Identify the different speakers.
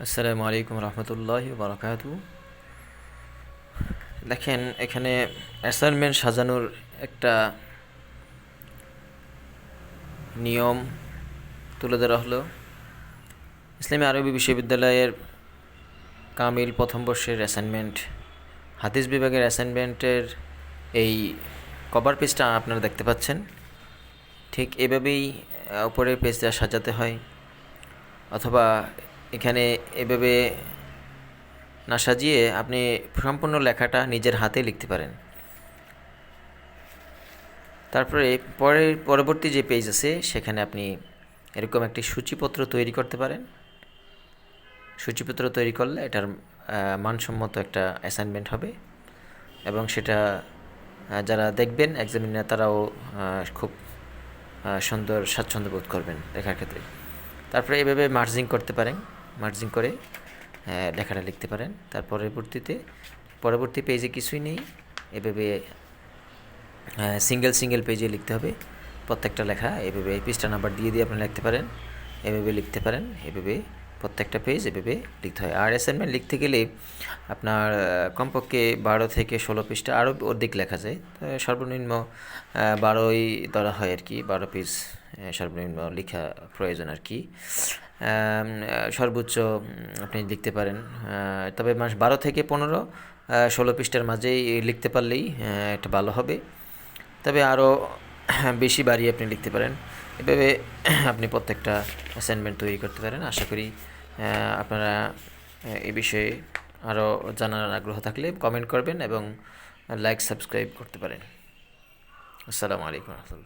Speaker 1: আসসালামু আলাইকুম রহমতুল্লাহি বারাকাতু। দেখেন, এখানে অ্যাসাইনমেন্ট সাজানোর একটা নিয়ম তুলে ধরা হলো। ইসলামী আরবি বিশ্ববিদ্যালয়ের কামিল প্রথম বর্ষের অ্যাসাইনমেন্ট, হাদিস বিভাগের অ্যাসাইনমেন্টের এই কভার পেজটা আপনারা দেখতে পাচ্ছেন। ঠিক এভাবেই উপরের পেজটা সাজাতে হয়, অথবা এখানে এভাবে না সাজিয়ে আপনি সম্পূর্ণ লেখাটা নিজের হাতে লিখতে পারেন। তারপরে পরবর্তী যে পেজ আছে সেখানে আপনি এরকম একটি সূচিপত্র তৈরি করতে পারেন। সূচিপত্র তৈরি করলে এটার মানসম্মত একটা অ্যাসাইনমেন্ট হবে, এবং সেটা যারা দেখবেন এক্সামিনার তারাও খুব সুন্দর স্বাচ্ছন্দ্য বোধ করবেন লেখার ক্ষেত্রে। তারপরে এভাবে মার্জিং করতে পারেন, মার্জিং করে লেখাটা লিখতে পারেন। তার পরবর্তী পেজে কিছুই নেই, এভাবে সিঙ্গেল পেজে লিখতে হবে প্রত্যেকটা লেখা। এভাবে পৃষ্ঠা নাম্বার দিয়ে আপনি লিখতে পারেন, এভাবে লিখতে পারেন, এভাবে প্রত্যেকটা পেজ এভাবে লিখতে হয়। আর অ্যাসাইনমেন্ট লিখতে গেলে আপনার কমপক্ষে 12 থেকে 16 পৃষ্ঠা, আরও অধিক লেখা যায়। সর্বনিম্ন 12ই ধরা হয় আর কি, 12 পেজ সর্বনিম্ন লেখা প্রয়োজন আর কি। সর্বোচ্চ আপনি লিখতে পারেন, তবে 12 থেকে 15 16 পৃষ্ঠার মাঝেই লিখতে পারলেই একটা ভালো হবে। তবে আরও বেশি বাড়িয়ে আপনি লিখতে পারেন। এভাবে আপনি প্রত্যেকটা অ্যাসাইনমেন্ট তৈরি করতে পারেন। আশা করি আপনারা এই বিষয়ে আরও জানার আগ্রহ থাকলে কমেন্ট করবেন এবং লাইক সাবস্ক্রাইব করতে পারেন। আসসালামু আলাইকুম রহমতুল্লাহ।